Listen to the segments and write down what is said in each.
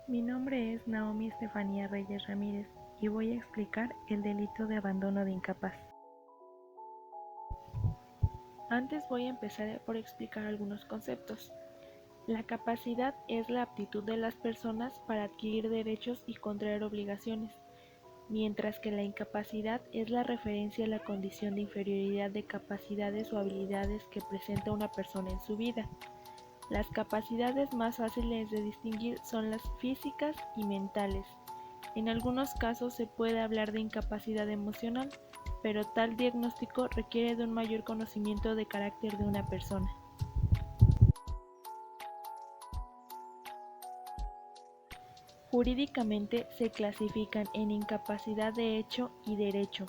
Mi nombre es Naomi Estefanía Reyes Ramírez y voy a explicar el delito de abandono de incapaz. Antes voy a empezar por explicar algunos conceptos. La capacidad es la aptitud de las personas para adquirir derechos y contraer obligaciones, mientras que la incapacidad es la referencia a la condición de inferioridad de capacidades o habilidades que presenta una persona en su vida. Las capacidades más fáciles de distinguir son las físicas y mentales. En algunos casos se puede hablar de incapacidad emocional, pero tal diagnóstico requiere de un mayor conocimiento de carácter de una persona. Jurídicamente se clasifican en incapacidad de hecho y derecho.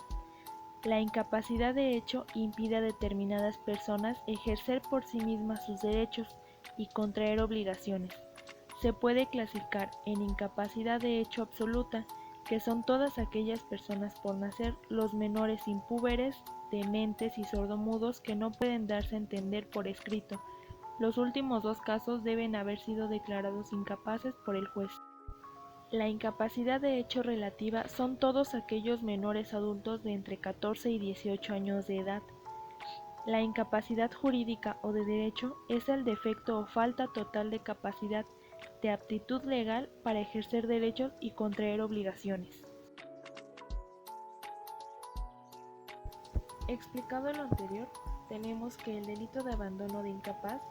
La incapacidad de hecho impide a determinadas personas ejercer por sí mismas sus derechos y contraer obligaciones. Se puede clasificar en incapacidad de hecho absoluta, que son todas aquellas personas por nacer, los menores impúberes, dementes y sordomudos que no pueden darse a entender por escrito. Los últimos dos casos deben haber sido declarados incapaces por el juez. La incapacidad de hecho relativa son todos aquellos menores adultos de entre 14 y 18 años de edad. La incapacidad jurídica o de derecho es el defecto o falta total de capacidad de aptitud legal para ejercer derechos y contraer obligaciones. Explicado lo anterior, tenemos que el delito de abandono de incapaz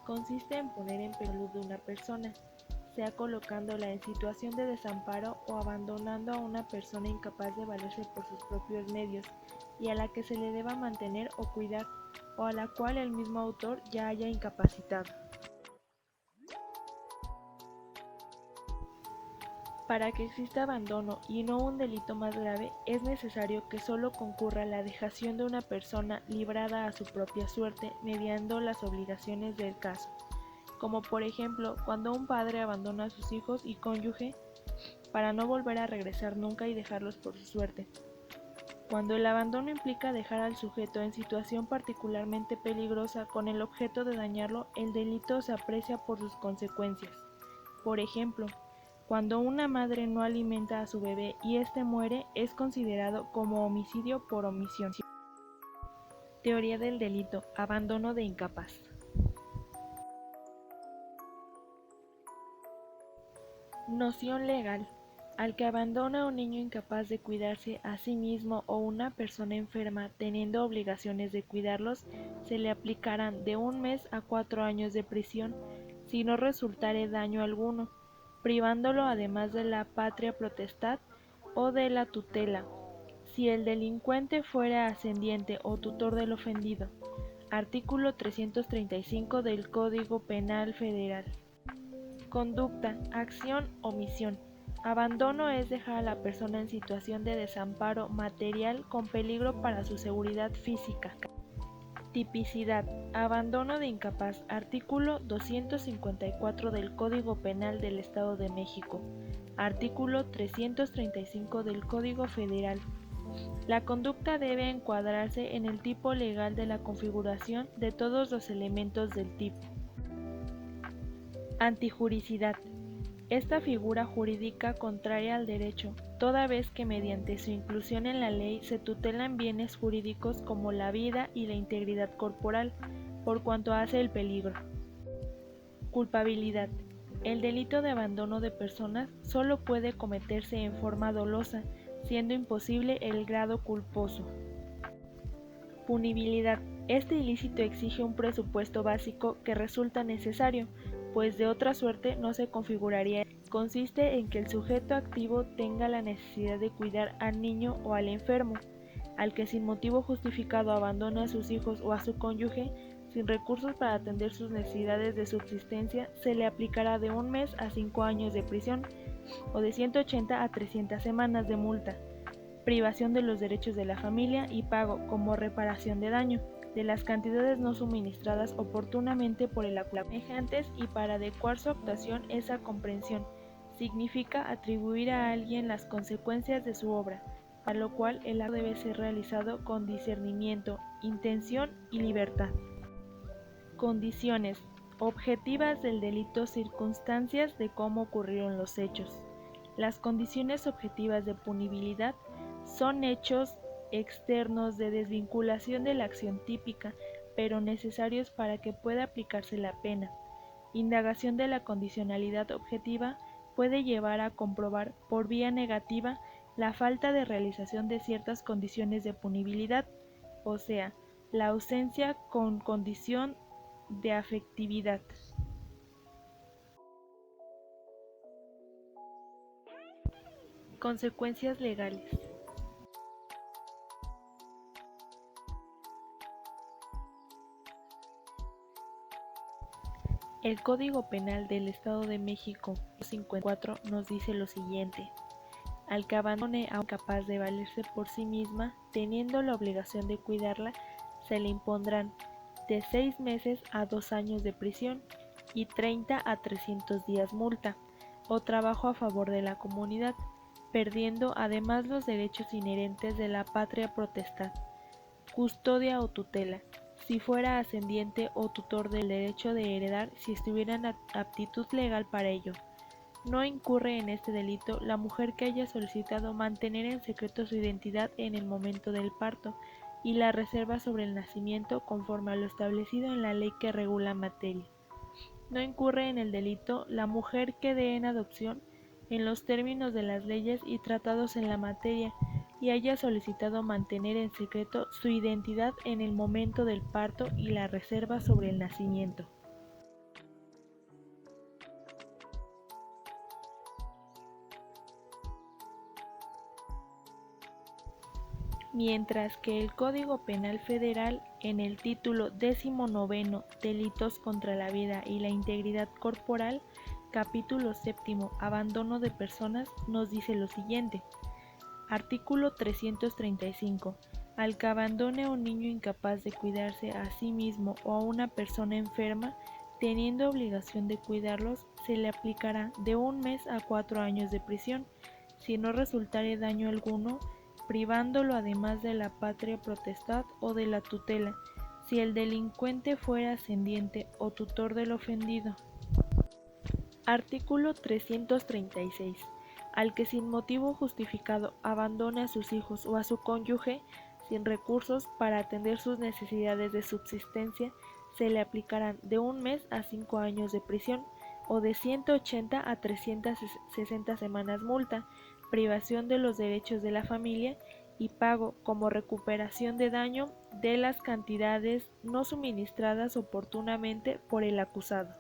consiste en poner en peligro de una persona, sea colocándola en situación de desamparo o abandonando a una persona incapaz de valerse por sus propios medios y a la que se le deba mantener o cuidar, o a la cual el mismo autor ya haya incapacitado. Para que exista abandono y no un delito más grave, es necesario que solo concurra la dejación de una persona librada a su propia suerte mediando las obligaciones del caso, como por ejemplo cuando un padre abandona a sus hijos y cónyuge para no volver a regresar nunca y dejarlos por su suerte. Cuando el abandono implica dejar al sujeto en situación particularmente peligrosa con el objeto de dañarlo, el delito se aprecia por sus consecuencias. Por ejemplo, cuando una madre no alimenta a su bebé y éste muere, es considerado como homicidio por omisión. Teoría del delito: abandono de incapaz. Noción legal: al que abandona a un niño incapaz de cuidarse a sí mismo o una persona enferma teniendo obligaciones de cuidarlos, se le aplicarán de 1 mes a 4 años de prisión si no resultare daño alguno, privándolo además de la patria potestad o de la tutela, si el delincuente fuera ascendiente o tutor del ofendido. Artículo 335 del Código Penal Federal. Conducta, acción, omisión. Abandono es dejar a la persona en situación de desamparo material con peligro para su seguridad física. Tipicidad: abandono de incapaz. Artículo 254 del Código Penal del Estado de México. Artículo 335 del Código Federal. La conducta debe encuadrarse en el tipo legal de la configuración de todos los elementos del tipo. Antijuricidad: esta figura jurídica contraria al derecho, toda vez que mediante su inclusión en la ley se tutelan bienes jurídicos como la vida y la integridad corporal, por cuanto hace el peligro. Culpabilidad: el delito de abandono de personas solo puede cometerse en forma dolosa, siendo imposible el grado culposo. Punibilidad: este ilícito exige un presupuesto básico que resulta necesario, pues de otra suerte no se configuraría. Consiste en que el sujeto activo tenga la necesidad de cuidar al niño o al enfermo, al que sin motivo justificado abandona a sus hijos o a su cónyuge, sin recursos para atender sus necesidades de subsistencia, se le aplicará de 1 mes a 5 años de prisión o de 180 a 300 semanas de multa, privación de los derechos de la familia y pago, como reparación de daño, de las cantidades no suministradas oportunamente por el semejantes y para adecuar su actuación esa comprensión. Significa atribuir a alguien las consecuencias de su obra, para lo cual el acto debe ser realizado con discernimiento, intención y libertad. Condiciones: Objetivas del delito: circunstancias de cómo ocurrieron los hechos. Las condiciones objetivas de punibilidad son hechos externos de desvinculación de la acción típica, pero necesarios para que pueda aplicarse la pena. Indagación de la condicionalidad objetiva puede llevar a comprobar por vía negativa la falta de realización de ciertas condiciones de punibilidad, o sea, la ausencia con condición de afectividad. Consecuencias legales. El Código Penal del Estado de México 54 nos dice lo siguiente: al que abandone a una incapaz de valerse por sí misma, teniendo la obligación de cuidarla, se le impondrán de 6 meses a 2 años de prisión y 30 a 300 días multa o trabajo a favor de la comunidad, perdiendo además los derechos inherentes de la patria potestad, custodia o tutela, si fuera ascendiente o tutor del derecho de heredar si estuviera en aptitud legal para ello. No incurre en este delito la mujer que haya solicitado mantener en secreto su identidad en el momento del parto y la reserva sobre el nacimiento conforme a lo establecido en la ley que regula materia. No incurre en el delito la mujer que dé en adopción, en los términos de las leyes y tratados en la materia, y haya solicitado mantener en secreto su identidad en el momento del parto y la reserva sobre el nacimiento. Mientras que el Código Penal Federal, en el título 19, Delitos contra la vida y la integridad corporal, capítulo 7, Abandono de personas, nos dice lo siguiente: artículo 335. Al que abandone a un niño incapaz de cuidarse a sí mismo o a una persona enferma, teniendo obligación de cuidarlos, se le aplicará de 1 mes a 4 años de prisión, si no resultare daño alguno, privándolo además de la patria potestad o de la tutela, si el delincuente fuera ascendiente o tutor del ofendido. Artículo 336. Al que sin motivo justificado abandone a sus hijos o a su cónyuge sin recursos para atender sus necesidades de subsistencia, se le aplicarán de 1 mes a 5 años de prisión o de 180 a 360 semanas multa, privación de los derechos de la familia y pago como recuperación de daño de las cantidades no suministradas oportunamente por el acusado.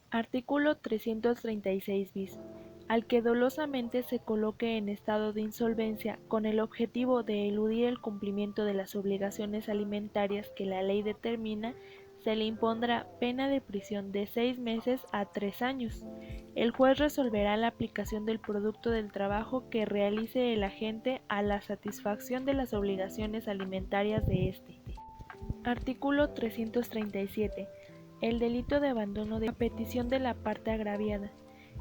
Artículo 336 bis. Al que dolosamente se coloque en estado de insolvencia con el objetivo de eludir el cumplimiento de las obligaciones alimentarias que la ley determina, se le impondrá pena de prisión de 6 meses a 3 años. El juez resolverá la aplicación del producto del trabajo que realice el agente a la satisfacción de las obligaciones alimentarias de éste. Artículo 337. El delito de abandono de petición de la parte agraviada.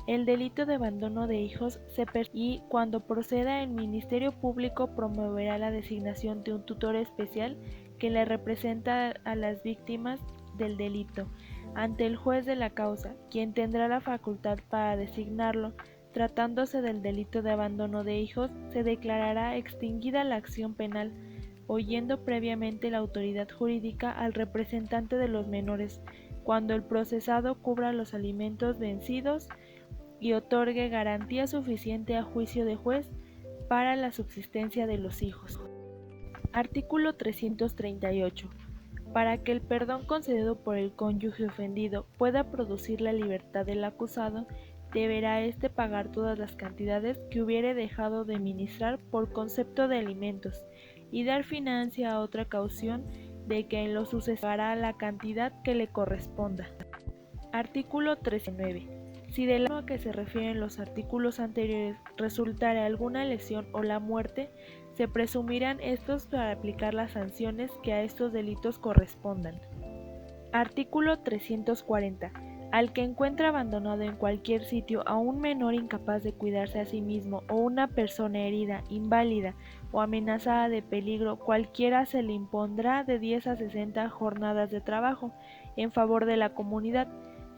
El delito de abandono de hijos se persigue y cuando proceda el Ministerio Público promoverá la designación de un tutor especial que le representa a las víctimas del delito ante el juez de la causa, quien tendrá la facultad para designarlo. Tratándose del delito de abandono de hijos, se declarará extinguida la acción penal, oyendo previamente la autoridad jurídica al representante de los menores, cuando el procesado cubra los alimentos vencidos y otorgue garantía suficiente a juicio de juez para la subsistencia de los hijos. Artículo 338. Para que el perdón concedido por el cónyuge ofendido pueda producir la libertad del acusado, deberá éste pagar todas las cantidades que hubiere dejado de ministrar por concepto de alimentos y dar financia a otra caución de que en lo sucesivo pagará la cantidad que le corresponda. Artículo 39. Si del daño a que se refieren los artículos anteriores resultare alguna lesión o la muerte, se presumirán estos para aplicar las sanciones que a estos delitos correspondan. Artículo 340. Al que encuentra abandonado en cualquier sitio a un menor incapaz de cuidarse a sí mismo o una persona herida, inválida o amenazada de peligro, cualquiera se le impondrá de 10 a 60 jornadas de trabajo en favor de la comunidad,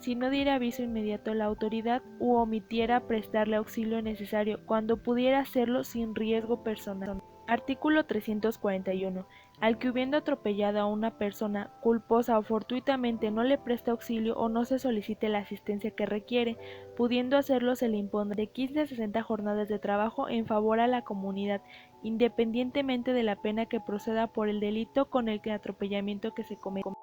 si no diera aviso inmediato a la autoridad u omitiera prestarle auxilio necesario cuando pudiera hacerlo sin riesgo personal. Artículo 341. Al que hubiendo atropellado a una persona culposa o fortuitamente no le preste auxilio o no se solicite la asistencia que requiere, pudiendo hacerlo se le impondrá de 15 a 60 jornadas de trabajo en favor a la comunidad, independientemente de la pena que proceda por el delito con el atropellamiento que se cometa.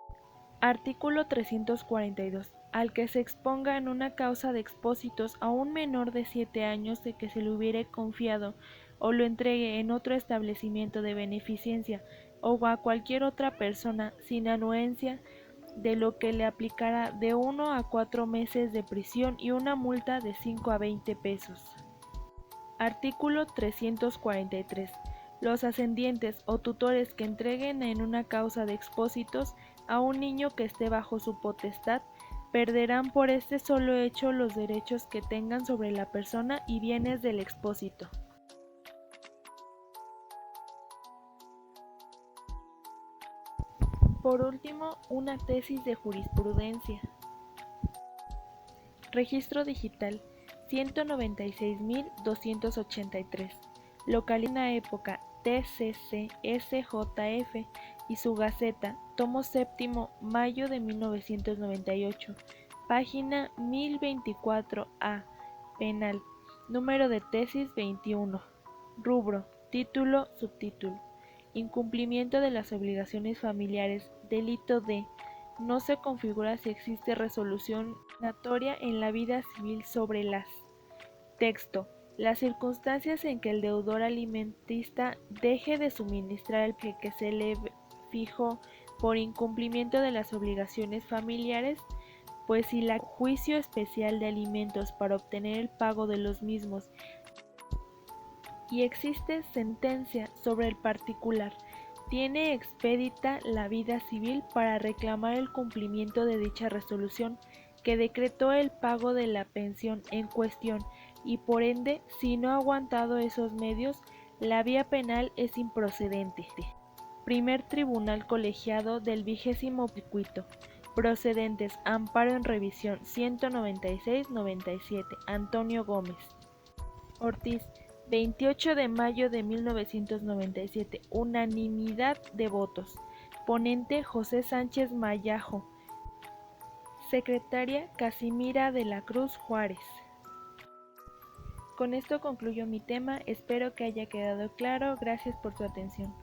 Artículo 342. Al que se exponga en una causa de expósitos a un menor de 7 años de que se le hubiere confiado o lo entregue en otro establecimiento de beneficencia o a cualquier otra persona sin anuencia, de lo que le aplicará de 1 a 4 meses de prisión y una multa de 5 a 20 pesos. Artículo 343. Los ascendientes o tutores que entreguen en una causa de expósitos a un niño que esté bajo su potestad perderán por este solo hecho los derechos que tengan sobre la persona y bienes del expósito. Por último, una tesis de jurisprudencia. Registro digital 196.283. Localidad en la época TCC-SJF y su Gaceta, tomo séptimo, mayo de 1998, página 1024A, penal, número de tesis 21, rubro, título, subtítulo, incumplimiento de las obligaciones familiares, delito de, no se configura si existe resolución natoria en la vida civil sobre las. Texto. Las circunstancias en que el deudor alimentista deje de suministrar el que se le fijó por incumplimiento de las obligaciones familiares, pues si el juicio especial de alimentos para obtener el pago de los mismos y existe sentencia sobre el particular, tiene expedita la vida civil para reclamar el cumplimiento de dicha resolución que decretó el pago de la pensión en cuestión y por ende, si no ha aguantado esos medios, la vía penal es improcedente. Primer Tribunal Colegiado del 20º Circuito. Procedentes: amparo en revisión 196-97. Antonio Gómez. Ortiz, 28 de mayo de 1997. Unanimidad de votos. Ponente: José Sánchez Mallajo. Secretaria: Casimira de la Cruz Juárez. Con esto concluyo mi tema, espero que haya quedado claro, gracias por su atención.